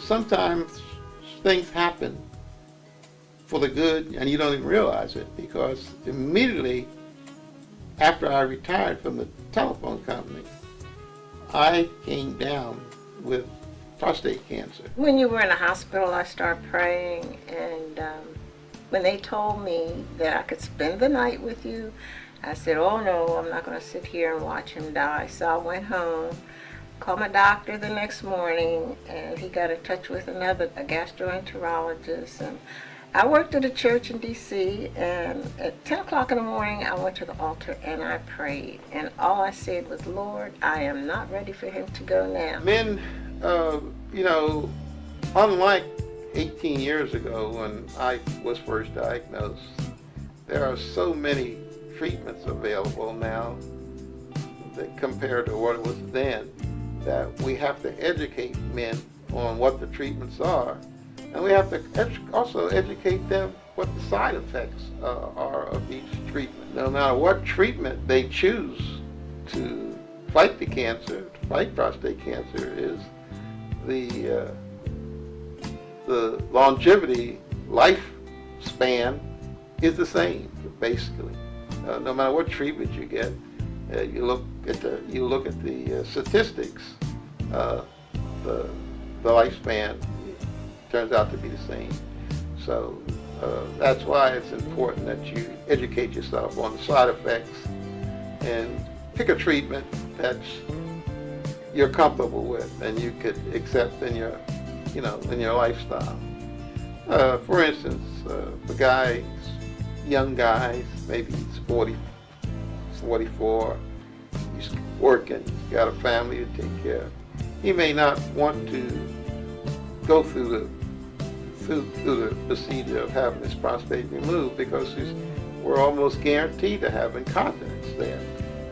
sometimes things happen for the good and you don't even realize it, because immediately after I retired from the telephone company, I came down with prostate cancer. When you were in the hospital, I started praying, and when they told me that I could spend the night with you, I said, oh no, I'm not going to sit here and watch him die. So I went home, called my doctor the next morning, and he got in touch with a gastroenterologist. And I worked at a church in D.C., and at 10 o'clock in the morning, I went to the altar and I prayed. And all I said was, Lord, I am not ready for him to go now. Men, unlike 18 years ago when I was first diagnosed, there are so many treatments available now that compared to what it was then, that we have to educate men on what the treatments are. And we have to also educate them what the side effects are of each treatment. No matter what treatment they choose to fight the cancer, to fight prostate cancer, is the longevity, lifespan is the same, basically. No matter what treatment you get, you look at the statistics. The lifespan turns out to be the same. So that's why it's important that you educate yourself on the side effects and pick a treatment that you're comfortable with and you could accept in your lifestyle. For instance, for guys, young guys, maybe he's 40, 44, he's working, he's got a family to take care of. He may not want to go through the procedure of having his prostate removed, because we're almost guaranteed to have incontinence there.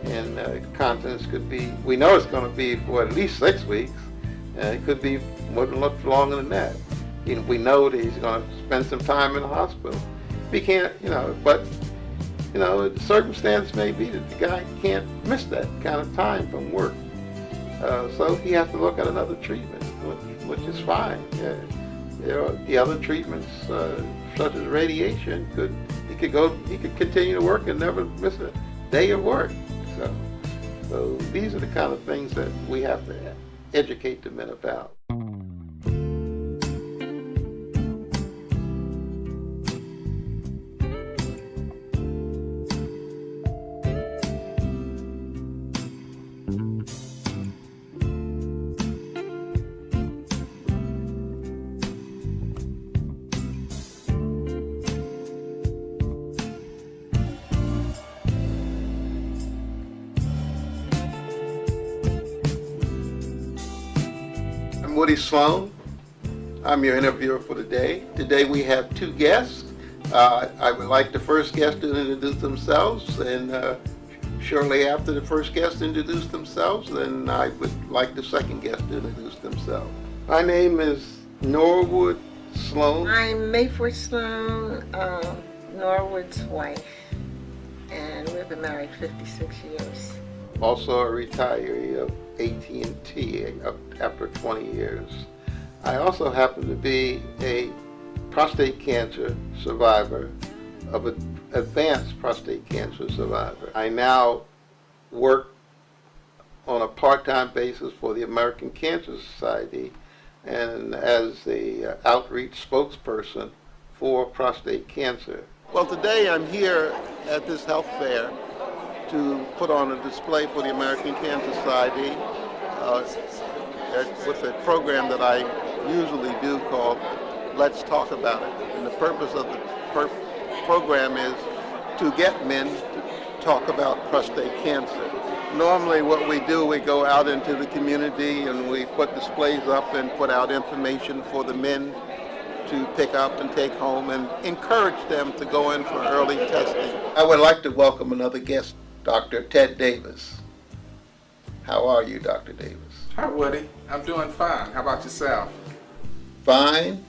And incontinence could be, we know it's going to be for at least 6 weeks, and it could be much longer than that. We know that he's going to spend some time in the hospital. We can't, the circumstance may be that the guy can't miss that kind of time from work. So he has to look at another treatment, which is fine. The other treatments, such as radiation, he could continue to work and never miss a day of work. So these are the kind of things that we have to educate the men about. Sloan. I'm your interviewer for today. Today we have two guests. I would like the first guest to introduce themselves, and shortly after the first guest introduce themselves, then I would like the second guest to introduce themselves. My name is Norwood Sloan. I'm Mayford Sloan, Norwood's wife, and we've been married 56 years. Also a retiree of AT&T after 20 years. I also happen to be a prostate cancer survivor, of an advanced prostate cancer survivor. I now work on a part-time basis for the American Cancer Society and as the outreach spokesperson for prostate cancer. Well, today I'm here at this health fair to put on a display for the American Cancer Society with a program that I usually do called Let's Talk About It. And the purpose of the program is to get men to talk about prostate cancer. Normally what we do, we go out into the community and we put displays up and put out information for the men to pick up and take home and encourage them to go in for early testing. I would like to welcome another guest, Dr. Ted Davis. How are you, Dr. Davis? Hi, Woody. I'm doing fine. How about yourself? Fine.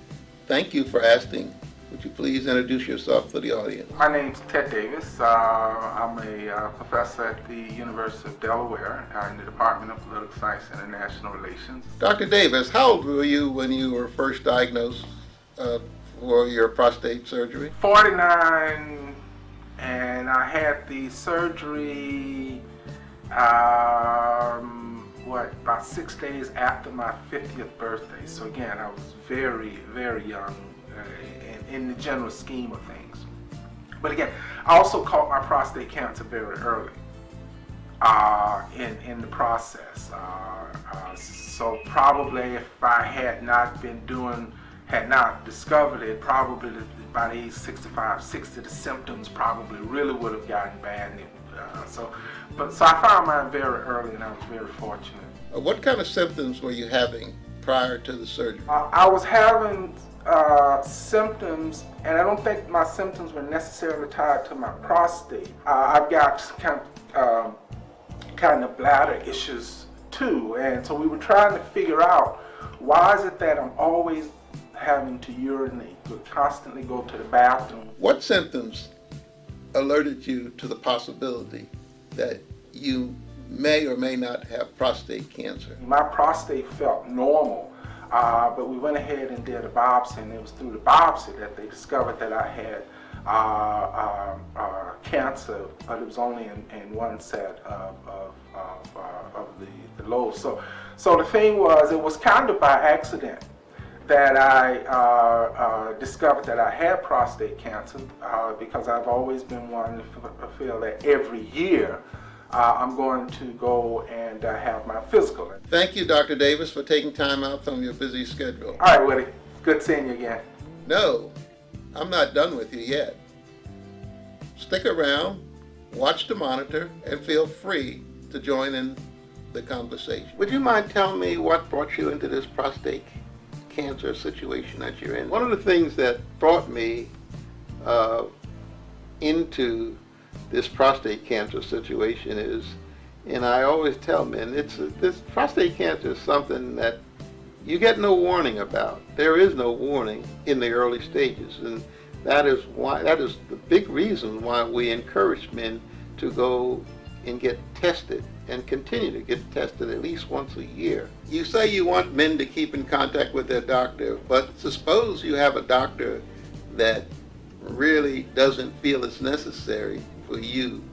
Thank you for asking Would you please introduce yourself for the audience? My name's Ted Davis. I'm a professor at the University of Delaware in the Department of Political Science and International Relations. Dr. Davis, how old were you when you were first diagnosed for your prostate surgery? 49, and I had the surgery, about 6 days after my 50th birthday. So again, I was very, very young in the general scheme of things. But again, I also caught my prostate cancer very early in the process. So probably if I had not discovered it, probably by the age 65, 60, the symptoms probably really would have gotten bad. So I found mine very early, and I was very fortunate. What kind of symptoms were you having prior to the surgery? I was having symptoms, and I don't think my symptoms were necessarily tied to my prostate. I've got kind of bladder issues too, and so we were trying to figure out why is it that I'm always having to urinate, constantly go to the bathroom. What symptoms alerted you to the possibility that you may or may not have prostate cancer? My prostate felt normal. But we went ahead and did a biopsy, and it was through the biopsy that they discovered that I had cancer, but it was only in one set of the lobes. So the thing was, it was kind of by accident that I discovered that I had prostate cancer, because I've always been one to feel that every year I'm going to go and have my physical. Thank you, Dr. Davis, for taking time out from your busy schedule. All right, Woody. Good seeing you again. No, I'm not done with you yet. Stick around, watch the monitor, and feel free to join in the conversation. Would you mind telling me what brought you into this prostate cancer situation that you're in? One of the things that brought me into this prostate cancer situation is, and I always tell men, this prostate cancer is something that you get no warning about. There is no warning in the early stages, and that is the big reason why we encourage men to go and get tested and continue to get tested at least once a year. You say you want men to keep in contact with their doctor, but suppose you have a doctor that really doesn't feel it's necessary for you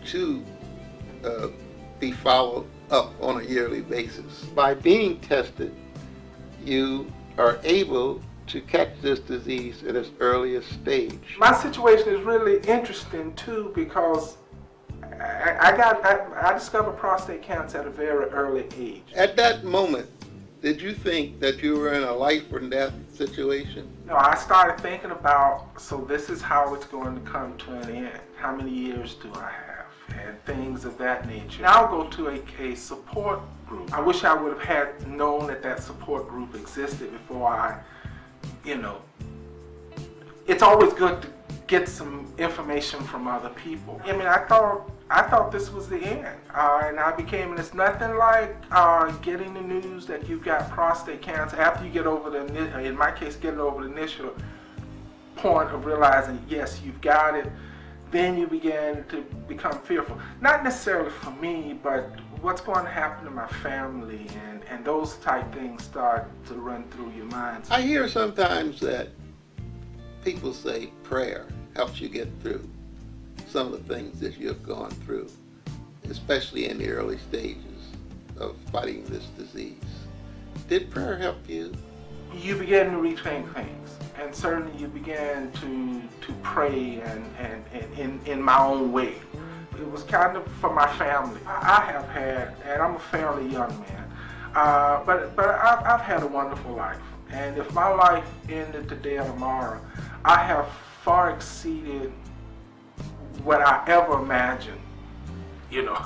to be followed up on a yearly basis. By being tested, you are able to catch this disease at its earliest stage. My situation is really interesting too, because I discovered prostate cancer at a very early age. At that moment, did you think that you were in a life or death situation? No, I started thinking about, so this is how it's going to come to an end. How many years do I have? And things of that nature. Now I'll go to a support group. I wish I would have had known that support group existed before it's always good to get some information from other people. I mean, I thought this was the end, and I became, and it's nothing like getting the news that you've got prostate cancer after you get over in my case, getting over the initial point of realizing, yes, you've got it. Then you begin to become fearful. Not necessarily for me, but what's going to happen to my family, and those type things start to run through your mind. I hear sometimes that people say prayer helps you get through some of the things that you have gone through, especially in the early stages of fighting this disease. Did prayer help you? You begin to rethink things, and certainly you began to pray and in my own way. It was kind of for my family. I have had, and I'm a fairly young man, but I've had a wonderful life. And if my life ended today or tomorrow, I have far exceeded what I ever imagined,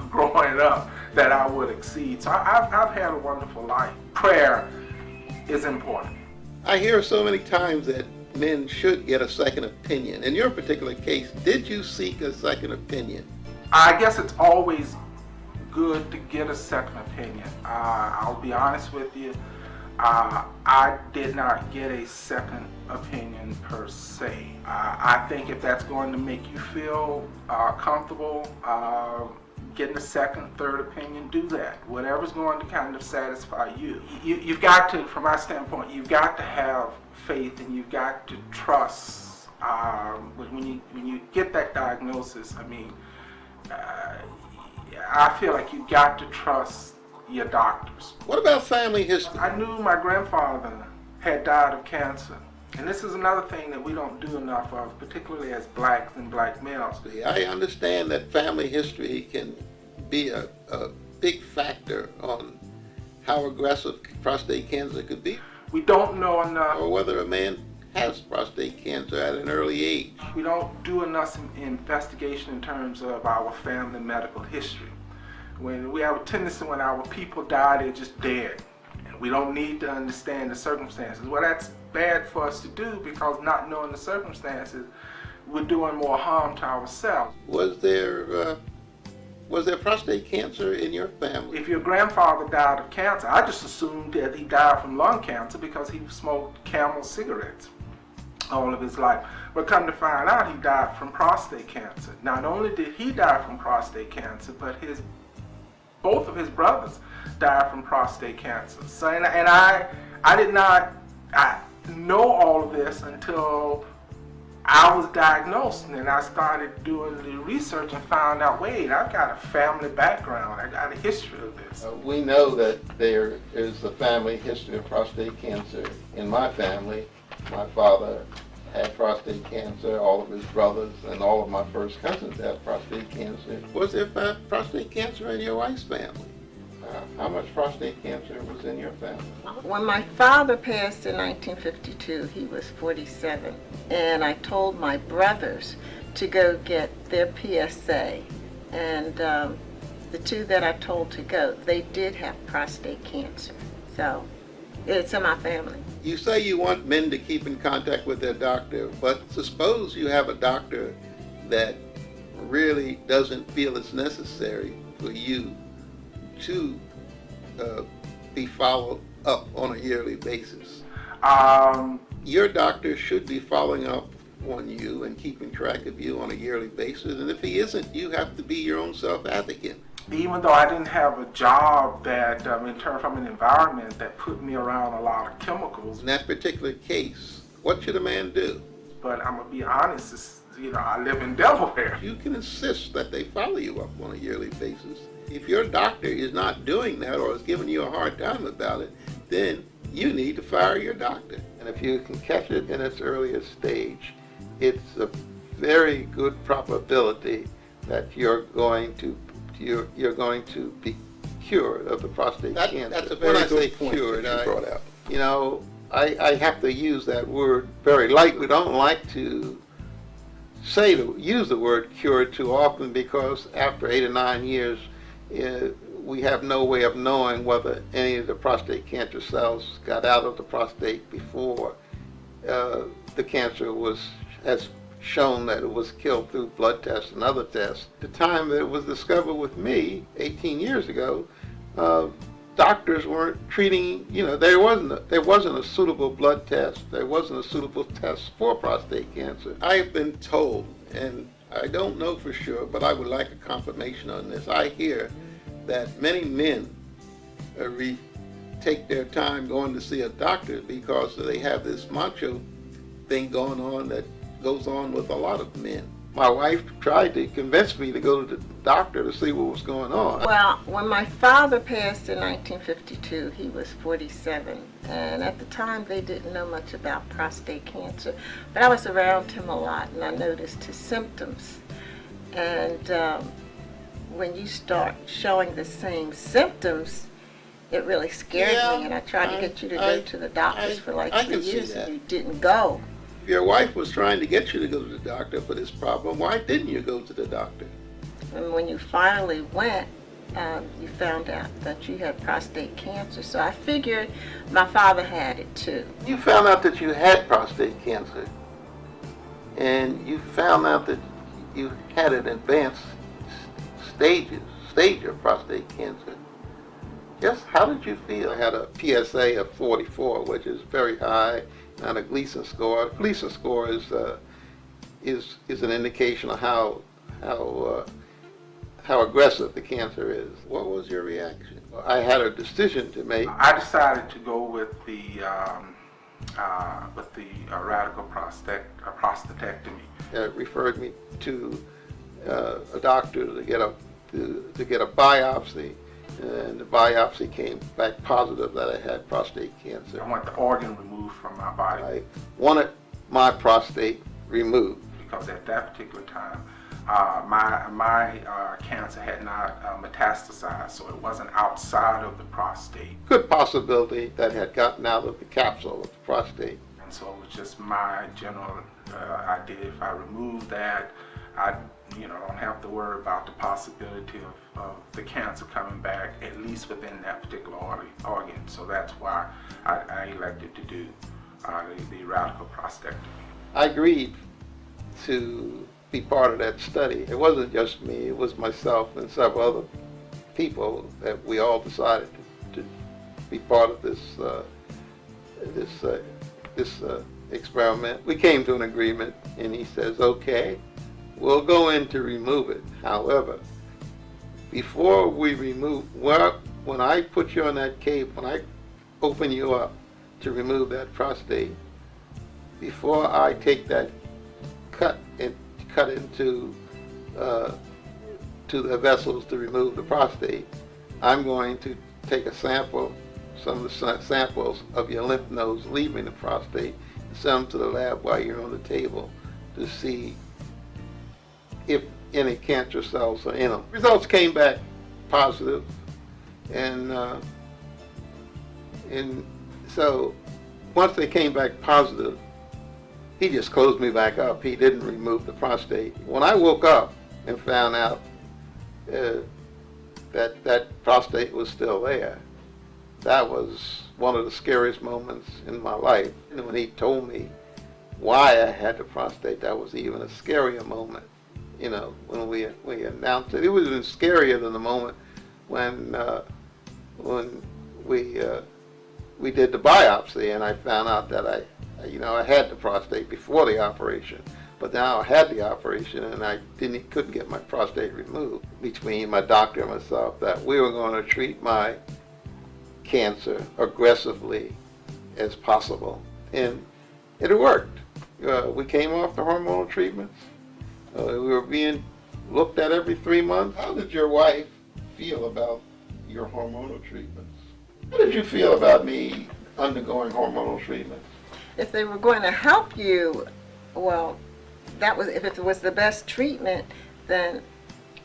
growing up, that I would exceed. So I've had a wonderful life. Prayer is important. I hear so many times that men should get a second opinion. In your particular case, did you seek a second opinion? I guess it's always good to get a second opinion. I'll be honest with you. I did not get a second opinion per se. I think if that's going to make you feel comfortable getting a second, third opinion, do that. Whatever's going to kind of satisfy you. You've got to, from my standpoint, you've got to have faith and you've got to trust. When you get that diagnosis, I mean, I feel like you've got to trust your doctors. What about family history? I knew my grandfather had died of cancer. And this is another thing that we don't do enough of, particularly as blacks and black males. I understand that family history can be a big factor on how aggressive prostate cancer could be. We don't know enough. Or whether a man has prostate cancer at an early age. We don't do enough investigation in terms of our family medical history. When we have a tendency when our people die, they're just dead. And we don't need to understand the circumstances. Well, that's bad for us to do because not knowing the circumstances, we're doing more harm to ourselves. Was there prostate cancer in your family? If your grandfather died of cancer, I just assumed that he died from lung cancer because he smoked Camel cigarettes all of his life. But come to find out, he died from prostate cancer. Not only did he die from prostate cancer, but both of his brothers died from prostate cancer. So, and I did not know all of this until I was diagnosed, and then I started doing the research and found out, wait, I've got a family background. I got a history of this. We know that there is a family history of prostate cancer in my family. My father had prostate cancer, all of his brothers and all of my first cousins had prostate cancer. Was there prostate cancer in your wife's family? How much prostate cancer was in your family? When my father passed in 1952, he was 47, and I told my brothers to go get their PSA, and the two that I told to go, they did have prostate cancer, so it's in my family. You say you want men to keep in contact with their doctor, but suppose you have a doctor that really doesn't feel it's necessary for you to be followed up on a yearly basis. Your doctor should be following up on you and keeping track of you on a yearly basis, and if he isn't, you have to be your own self-advocate. Even though I didn't have a job that, in terms of an environment that put me around a lot of chemicals. In that particular case, what should a man do? But I'm going to be honest, I live in Delaware. You can insist that they follow you up on a yearly basis. If your doctor is not doing that or is giving you a hard time about it, then you need to fire your doctor. And if you can catch it in its earliest stage, it's a very good probability that you're going to be cured of the prostate cancer. That's a very good point cured, that you brought out. I have to use that word very lightly. We don't like to use the word cured too often because after 8 or 9 years, we have no way of knowing whether any of the prostate cancer cells got out of the prostate before the cancer has shown that it was killed through blood tests and other tests. The time that it was discovered with me 18 years ago, doctors weren't treating, there wasn't a suitable blood test. There wasn't a suitable test for prostate cancer. I have been told, and I don't know for sure, but I would like a confirmation on this. I hear that many men take their time going to see a doctor because they have this macho thing going on that goes on with a lot of men. My wife tried to convince me to go to the doctor to see what was going on. Well, when my father passed in 1952, he was 47. And at the time, they didn't know much about prostate cancer. But I was around him a lot, and I noticed his symptoms. And when you start showing the same symptoms, it really scared me. And I tried to get you to go to the doctors for like 3 years, and you didn't go. If your wife was trying to get you to go to the doctor for this problem, why didn't you go to the doctor? And when you finally went, you found out that you had prostate cancer. So I figured my father had it too. You found out that you had prostate cancer, and you found out that you had an advanced stage of prostate cancer. Yes, how did you feel? I had a PSA of 44, which is very high, and a Gleason score. Gleason score is an indication of how how aggressive the cancer is. What was your reaction? I had a decision to make. I decided to go with the radical prostatectomy. Referred me to a doctor to get a biopsy, and the biopsy came back positive that I had prostate cancer. I want the organ removed from my body. I wanted my prostate removed because at that particular time, my cancer had not metastasized, so it wasn't outside of the prostate. Good possibility that had gotten out of the capsule of the prostate. And so it was just my general idea. If I remove that, I don't have to worry about the possibility of the cancer coming back, at least within that particular organ. So that's why I elected to do the radical prostatectomy. I agreed to be part of that study. It wasn't just me, it was myself and several other people that we all decided to be part of this experiment. We came to an agreement, and he says, okay, we'll go in to remove it. However, before we remove, when I put you on that cape, when I open you up to remove that prostate, before I take that cut into to the vessels to remove the prostate, I'm going to take a sample, some of the samples of your lymph nodes leaving the prostate, and send them to the lab while you're on the table to see if any cancer cells are in them. Results came back positive, and so once they came back positive, he just closed me back up. He didn't remove the prostate. When I woke up and found out that prostate was still there, that was one of the scariest moments in my life. And when he told me why I had the prostate, that was even a scarier moment. You know, when we announced it, it was even scarier than the moment when we did the biopsy and I found out that I had the prostate before the operation, but now I had the operation and I couldn't get my prostate removed. Between my doctor and myself, that we were going to treat my cancer aggressively as possible, and it worked. We came off the hormonal treatments. We were being looked at every 3 months. How did your wife feel about your hormonal treatments? How did you feel about me undergoing hormonal treatments? If they were going to help you, well, that was, if it was the best treatment, then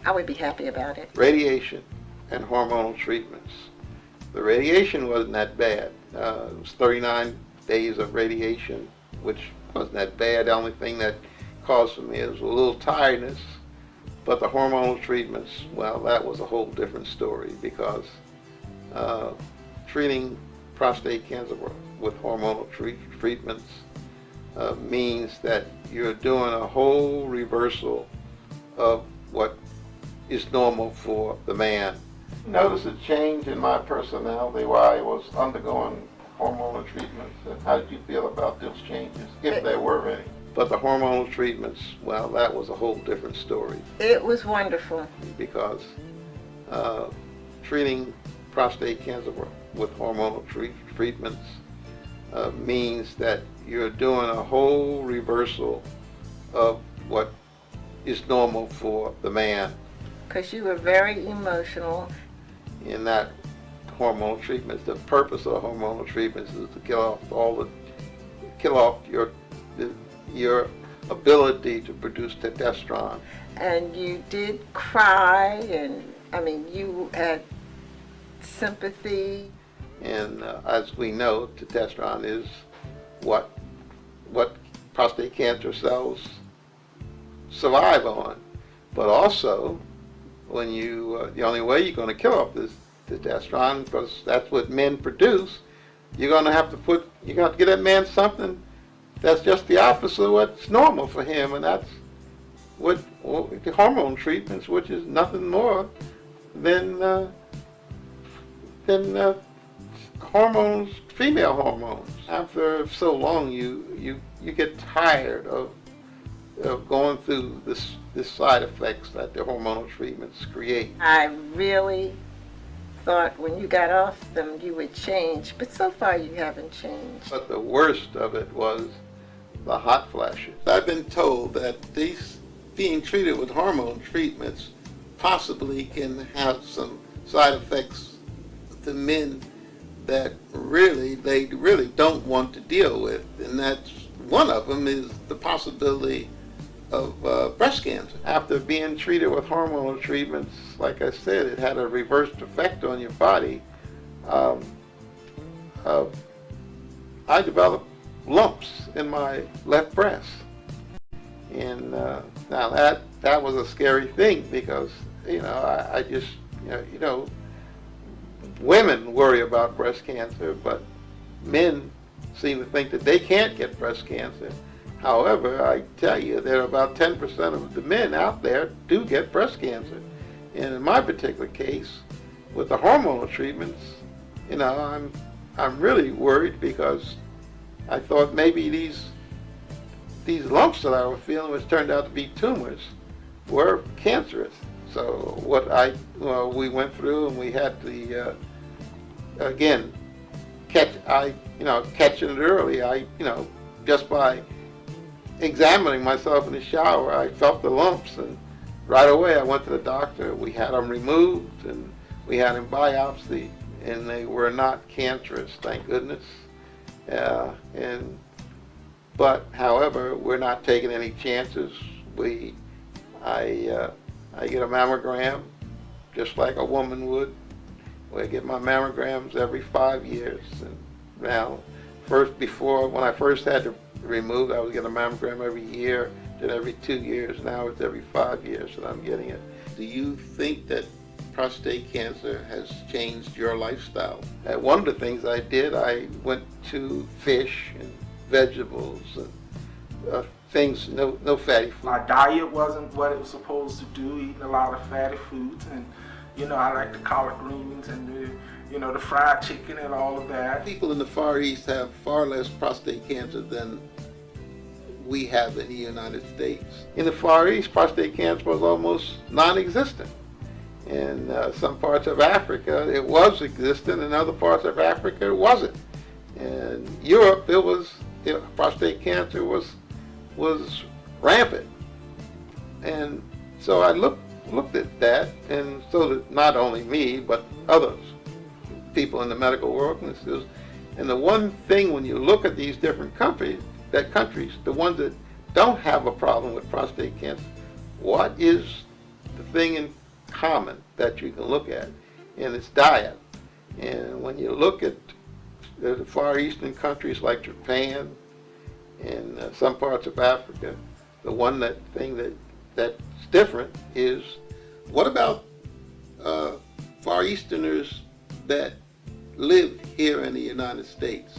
I would be happy about it. Radiation and hormonal treatments. The radiation wasn't that bad. It was 39 days of radiation, which wasn't that bad. The only thing that caused for me was a little tiredness. But the hormonal treatments, well, that was a whole different story, because treating prostate cancer with hormonal treatments means that you're doing a whole reversal of what is normal for the man. Notice a change in my personality while I was undergoing hormonal treatments. And how did you feel about those changes, if there were any? But the hormonal treatments, well, that was a whole different story. It was wonderful. Because treating prostate cancer with hormonal treatments means that you're doing a whole reversal of what is normal for the man. Because you were very emotional. In that hormonal treatments, the purpose of hormonal treatments is to kill off your ability to produce testosterone. And you did cry, and I mean, you had sympathy. And as we know, testosterone is what prostate cancer cells survive on. But also, when the only way you're going to kill off this testosterone, because that's what men produce, you're going to have to give that man something that's just the opposite of what's normal for him, and that's what hormone treatments, which is nothing more than than hormones, female hormones. After so long, you get tired of going through this side effects that the hormonal treatments create. I really thought when you got off them you would change, but so far you haven't changed. But the worst of it was the hot flashes. I've been told that these being treated with hormone treatments possibly can have some side effects to men that they really don't want to deal with, and that's one of them is the possibility of breast cancer. After being treated with hormonal treatments, like I said, it had a reversed effect on your body. I developed lumps in my left breast, and now that was a scary thing because I just women worry about breast cancer, but men seem to think that they can't get breast cancer. However, I tell you that about 10% of the men out there do get breast cancer. And in my particular case, with the hormonal treatments, I'm really worried because I thought maybe these lumps that I was feeling, which turned out to be tumors, were cancerous. So we went through and we had the again catching it early. Just by examining myself in the shower, I felt the lumps, and right away I went to the doctor. We had them removed and we had them biopsied, and they were not cancerous, thank goodness. But however, we're not taking any chances. I get a mammogram just like a woman would. I get my mammograms every 5 years. And now, when I first had to remove, I was getting a mammogram every year, then every 2 years. Now it's every 5 years that I'm getting it. Do you think that prostate cancer has changed your lifestyle? One of the things I did, I went to fish and vegetables and things, no fatty food. My diet wasn't what it was supposed to do, eating a lot of fatty foods, and I like the collard greens and the fried chicken and all of that. People in the Far East have far less prostate cancer than we have in the United States. In the Far East, prostate cancer was almost non-existent. In some parts of Africa, it was existent. In other parts of Africa, it wasn't. In Europe, prostate cancer was rampant. And so I looked at that, and so did not only me, but others, people in the medical world. And the one thing when you look at these different countries, the ones that don't have a problem with prostate cancer, what is the thing in common that you can look at? And it's diet. And when you look at the Far Eastern countries like Japan and some parts of Africa, the thing that's different is, what about Far Easterners that live here in the United States?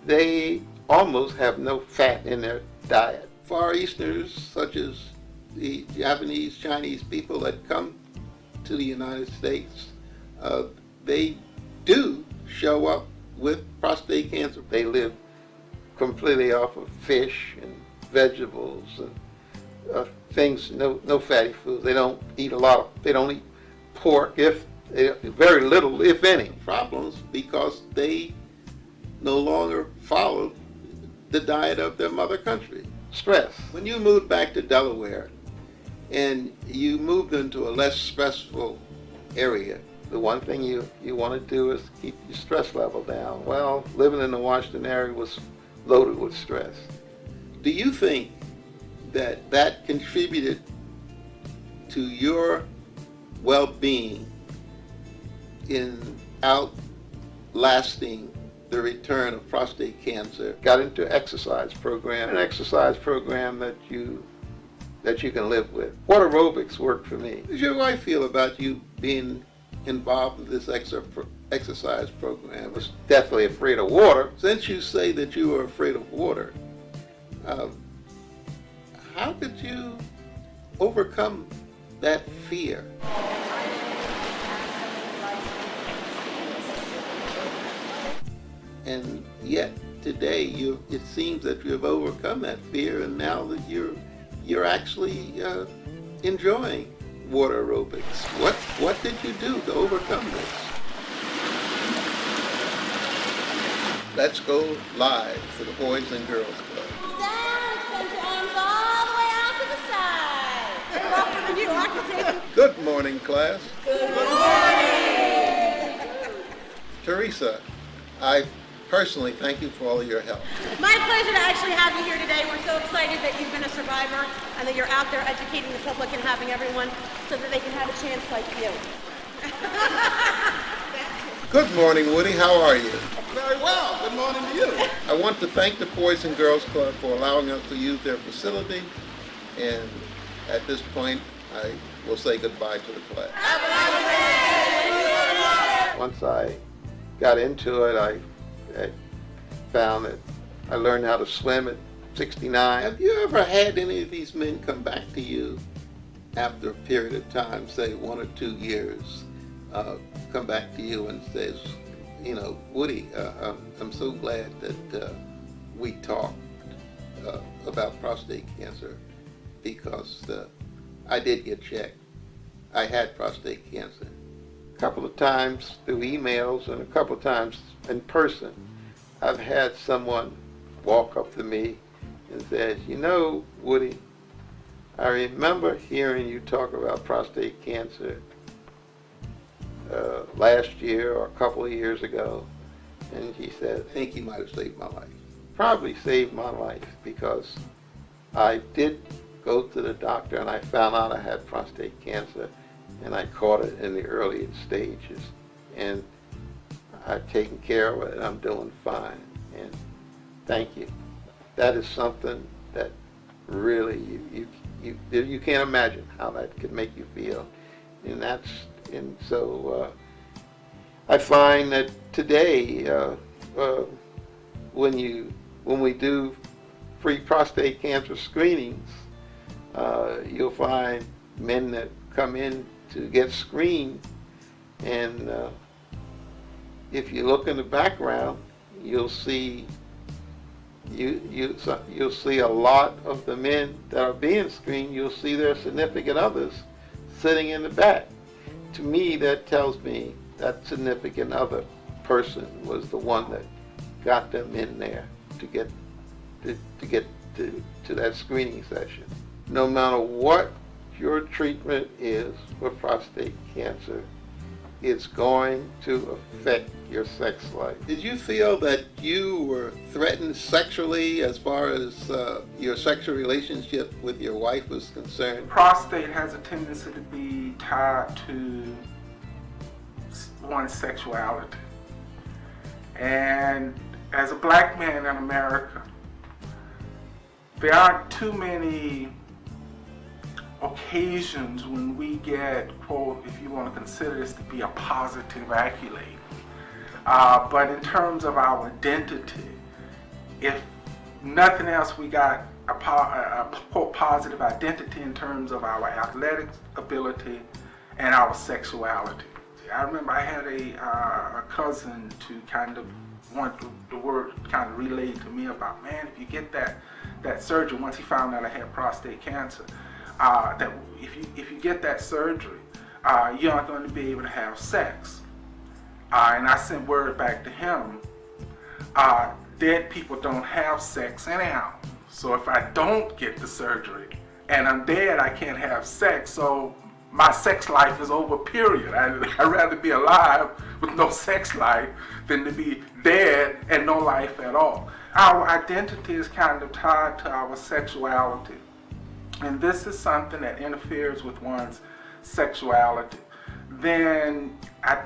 They almost have no fat in their diet. Far Easterners, such as the Japanese, Chinese people that come to the United States, they do show up with prostate cancer. They live completely off of fish and vegetables and things, no fatty foods. They don't eat they don't eat pork, very little, if any. Problems because they no longer follow the diet of their mother country. Stress. When you moved back to Delaware and you moved into a less stressful area, the one thing you want to do is keep your stress level down. Well, living in the Washington area was loaded with stress. Do you think that contributed to your well-being in outlasting the return of prostate cancer? Got into an exercise program that you can live with. Water aerobics worked for me. How does your wife feel about you being involved with this exercise program? I was definitely afraid of water. Since you say that you were afraid of water, how did you overcome that fear? And yet today it seems that you have overcome that fear, and now that you're actually enjoying water aerobics. What did you do to overcome this? Let's go live for the Boys and Girls Club. Down, extend your arms all the way out to the side. Good morning, class. Good morning. Teresa, I personally thank you for all of your help. My pleasure to actually have you here today. We're so excited that you've been a survivor and that you're out there educating the public and having everyone so that they can have a chance like you. Good morning, Woody. How are you? Very well. Good morning to you. I want to thank the Boys and Girls Club for allowing us to use their facility, and at this point, I will say goodbye to the class. Once I got into it, I found that I learned how to swim at 69. Have you ever had any of these men come back to you after a period of time, say 1 or 2 years, come back to you and says, you know, Woody, I'm so glad that we talked about prostate cancer, because I did get checked. I had prostate cancer. A couple of times through emails and a couple of times in person, I've had someone walk up to me and says, you know, Woody, I remember hearing you talk about prostate cancer last year or a couple of years ago, and he said, I think you might have saved my life. Probably saved my life, because I did go to the doctor and I found out I had prostate cancer, and I caught it in the early stages, and I've taken care of it and I'm doing fine, and thank you. That is something that really you can't imagine how that could make you feel, and so I find that today when we do free prostate cancer screenings, you'll find men that come in to get screened, and if you look in the background, you'll see you'll see a lot of the men that are being screened. You'll see their significant others sitting in the back. To me, that tells me that significant other person was the one that got them in there to get to that screening session. No matter what your treatment is for prostate cancer, it's going to affect your sex life. Did you feel that you were threatened sexually as far as your sexual relationship with your wife was concerned? Prostate has a tendency to be tied to one's sexuality. And as a black man in America, there aren't too many occasions when we get, quote, if you want to consider this to be a positive accolade. But in terms of our identity, if nothing else, we got a quote, positive identity in terms of our athletic ability and our sexuality. I remember I had a cousin to kind of want the word kind of relayed to me about, man, if you get that surgery, once he found out I had prostate cancer, that if you get that surgery, you're not going to be able to have sex. And I sent word back to him, dead people don't have sex anyhow. So if I don't get the surgery and I'm dead, I can't have sex. So my sex life is over, period. I'd rather be alive with no sex life than to be dead and no life at all. Our identity is kind of tied to our sexuality. And this is something that interferes with one's sexuality. Then I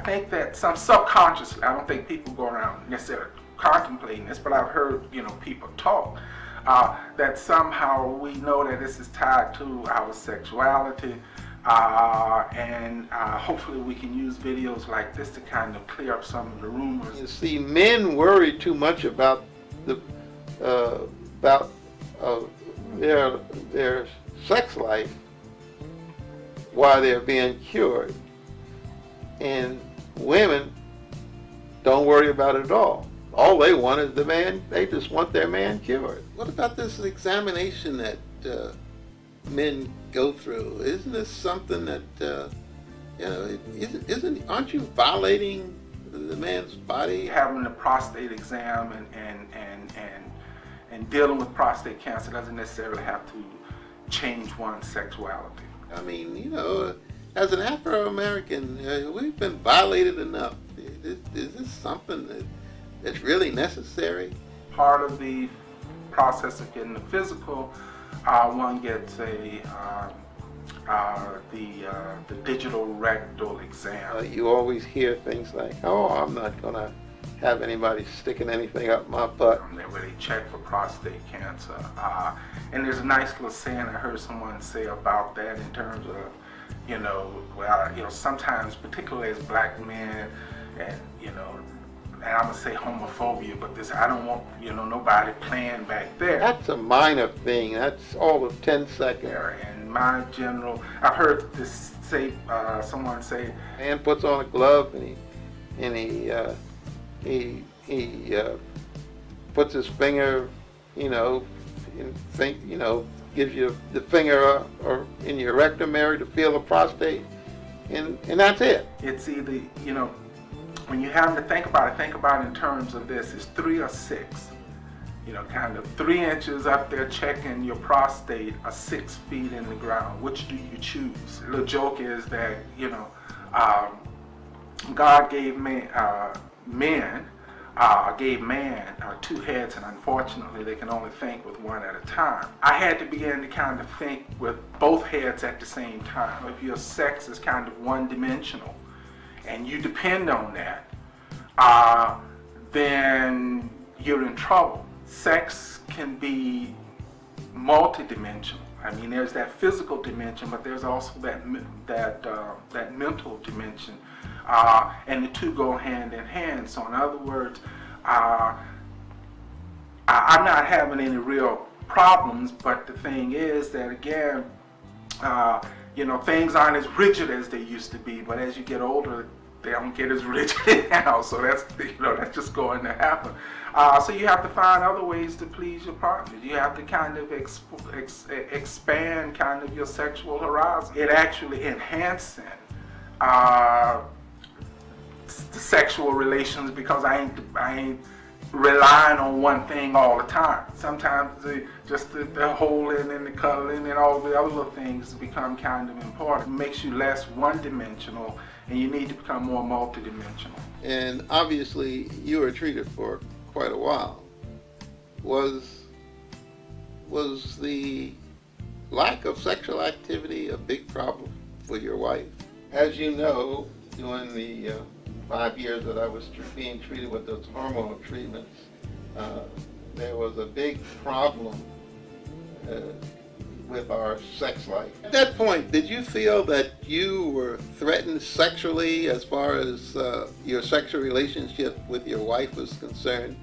think that some subconsciously, I don't think people go around necessarily contemplating this, but I've heard, people talk, that somehow we know that this is tied to our sexuality, and hopefully we can use videos like this to kind of clear up some of the rumors. You see, men worry too much about their sex life while they're being cured, and women don't worry about it at all. All they want is the man, they just want their man cured. What about this examination that men go through? Isn't this something that, aren't you violating the man's body? Having the prostate exam and dealing with prostate cancer doesn't necessarily have to change one's sexuality. I mean, as an Afro-American, we've been violated enough. Is this something that's really necessary? Part of the process of getting the physical, one gets the digital rectal exam. You always hear things like, "Oh, I'm not gonna have anybody sticking anything up my butt." Where they check for prostate cancer. And there's a nice little saying I heard someone say about that in terms of, sometimes, particularly as black men, and and I'm gonna say homophobia, but I don't want nobody playing back there. That's a minor thing. That's all of 10 seconds. And my general, I've heard this say, someone say, man puts on a glove and he puts his finger, gives you the finger or in your rectum area to feel the prostate, and that's it. It's either, when you have to think about it in terms of this, it's 3 or 6. Kind of 3 inches up there checking your prostate or 6 feet in the ground. Which do you choose? The joke is that, God gave gave man 2 heads, and unfortunately they can only think with one at a time. I had to begin to kind of think with both heads at the same time. If your sex is kind of one-dimensional and you depend on that, then you're in trouble. Sex can be multidimensional. I mean, there's that physical dimension, but there's also that mental dimension, and the two go hand in hand. So in other words, I'm not having any real problems, but the thing is that, again, things aren't as rigid as they used to be, but as you get older, they don't get as rigid now, so that's just going to happen. So you have to find other ways to please your partner. You have to kind of expand kind of your sexual horizon. It actually enhancing the sexual relations, because I ain't relying on one thing all the time. Sometimes the holding and the cuddling and all the other little things become kind of important. It makes you less one-dimensional, and you need to become more multidimensional. And obviously, you were treated for quite a while. Was the lack of sexual activity a big problem for your wife? As you know, during the 5 years that I was being treated with those hormone treatments, there was a big problem with our sex life. At that point, did you feel that you were threatened sexually as far as your sexual relationship with your wife was concerned?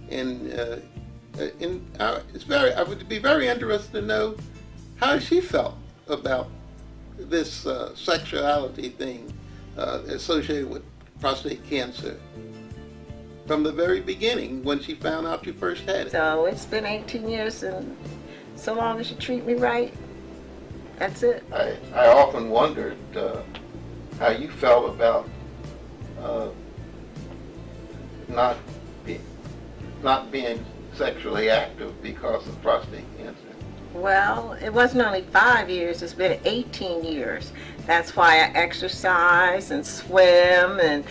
And I would be very interested to know how she felt about this sexuality thing associated with prostate cancer from the very beginning when she found out you first had it. So it's been 18 years, and so long as you treat me right, that's it. I often wondered how you felt about not being sexually active because of prostate cancer. Well, it wasn't only 5 years, it's been 18 years. That's why I exercise and swim and,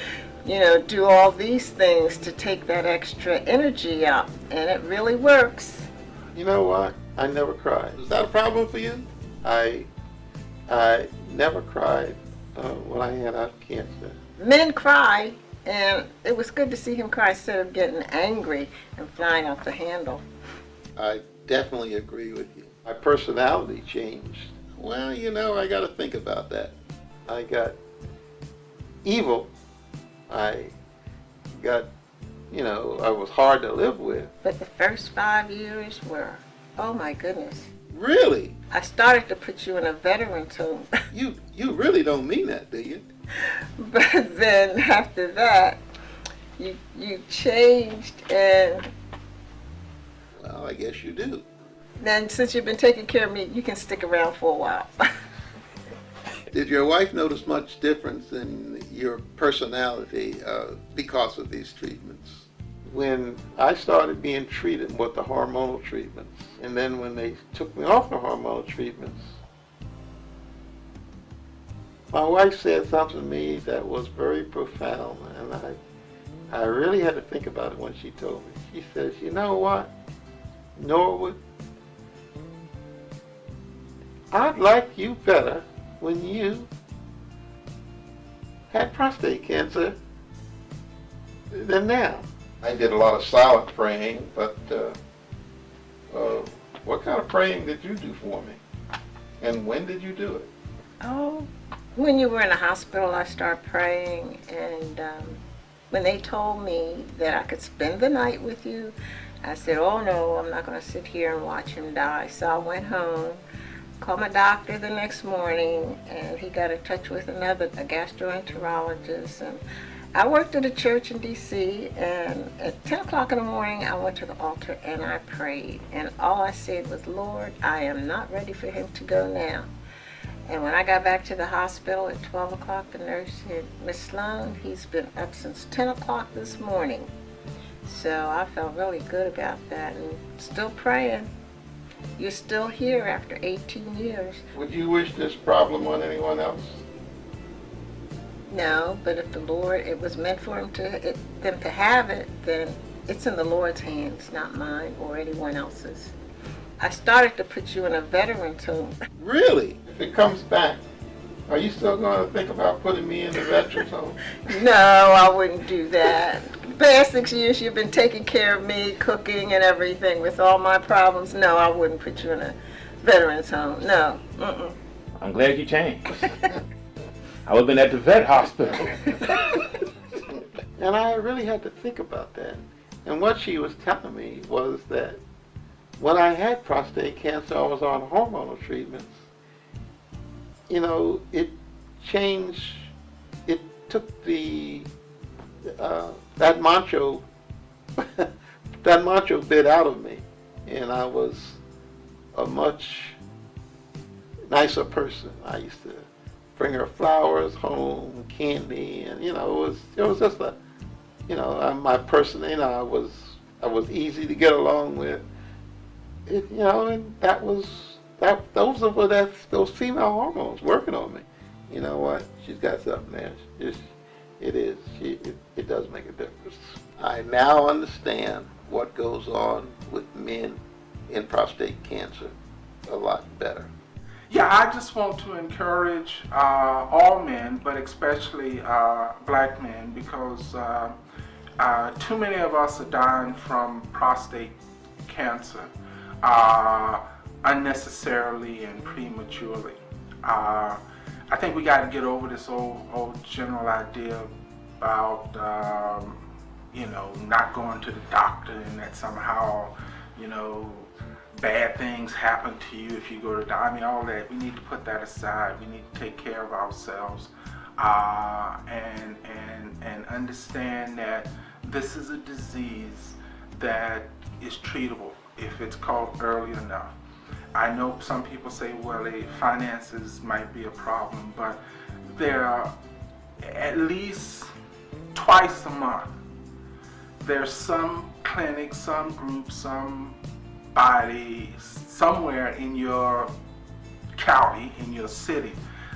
do all these things to take that extra energy out, and it really works. You know what? I never cried. Is that a problem for you? I never cried when I had cancer. Men cry, and it was good to see him cry instead of getting angry and flying off the handle. I definitely agree with you. My personality changed. Well, I got to think about that. I got evil. I got, I was hard to live with. But the first 5 years were, oh my goodness. Really? I started to put you in a veteran's home. You really don't mean that, do you? But then after that, You changed, and Well, I guess you do. then since you've been taking care of me, you can stick around for a while. Did your wife notice much difference in your personality because of these treatments? When I started being treated with the hormonal treatments, and then when they took me off the hormonal treatments, my wife said something to me that was very profound, and I really had to think about it when she told me. She says, "You know what, Norwood, I'd like you better when you had prostate cancer than now." I did a lot of silent praying, but what kind of praying did you do for me? And when did you do it? Oh, when you were in the hospital, I started praying, and when they told me that I could spend the night with you, I said, oh no, I'm not going to sit here and watch him die. So I went home, called my doctor the next morning, and he got in touch with a gastroenterologist. And I worked at a church in D.C., and at 10 o'clock in the morning, I went to the altar and I prayed. And all I said was, Lord, I am not ready for him to go now. And when I got back to the hospital at 12 o'clock, the nurse said, Miss Sloan, he's been up since 10 o'clock this morning. So I felt really good about that, and still praying. You're still here after 18 years. Would you wish this problem on anyone else? No, but if the Lord, it was meant for them to have it, then it's in the Lord's hands, not mine or anyone else's. I started to put you in a veteran's home. Really? If it comes back, are you still going to think about putting me in the veterans home? No, I wouldn't do that. The past 6 years you've been taking care of me, cooking and everything with all my problems. No, I wouldn't put you in a veteran's home. No. Mm-mm. I'm glad you changed. I would have been at the vet hospital. And I really had to think about that. And what she was telling me was that when I had prostate cancer, I was on hormonal treatments. You know, it changed, it took that macho bit out of me, and I was a much nicer person. I used to bring her flowers home, candy, and it was just my person. I was easy to get along with. And those female hormones working on me. You know what? She's got something there. It does make a difference. I now understand what goes on with men in prostate cancer a lot better. Yeah, I just want to encourage all men, but especially black men, because too many of us are dying from prostate cancer unnecessarily and prematurely. I think we got to get over this old general idea about not going to the doctor, and that somehow bad things happen to you if you go to the doctor. I mean, all that, we need to put that aside. We need to take care of ourselves and understand that this is a disease that is treatable if it's caught early enough. I know some people say, well, finances might be a problem, but there are at least twice a month, there's some clinic, some group, some body, somewhere in your county, in your city,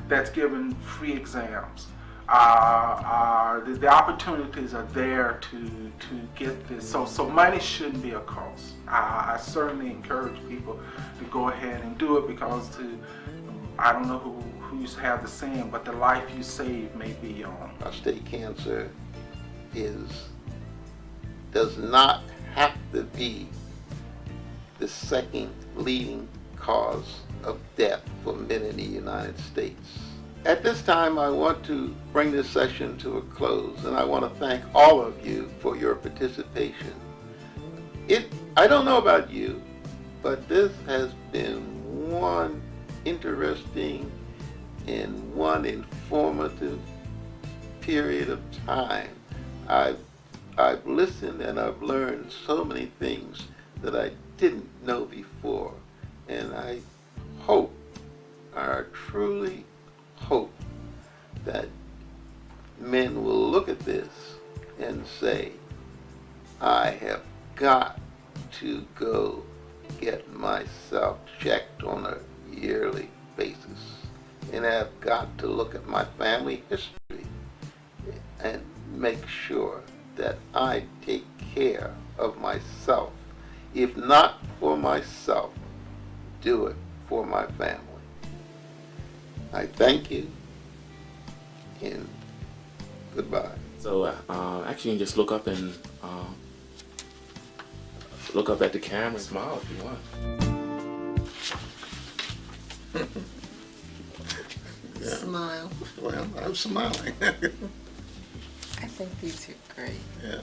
that's giving free exams. The opportunities are there to get this. So money shouldn't be a cost. I certainly encourage people to go ahead and do it, because I don't know who used to have the saying, but the life you save may be your own. Prostate cancer does not have to be the second leading cause of death for men in the United States. At this time, I want to bring this session to a close, and I want to thank all of you for your participation. I don't know about you, but this has been one interesting and one informative period of time. I've listened and I've learned so many things that I didn't know before. And I truly hope that men will look at this and say, I have got to go get myself checked on a yearly basis. And I've got to look at my family history and make sure that I take care of myself. If not for myself, do it for my family. I thank you, and goodbye. So actually, you can just look up and look up at the camera and smile if you want. Yeah. Smile. Well, I'm smiling. I think these are great. Yeah.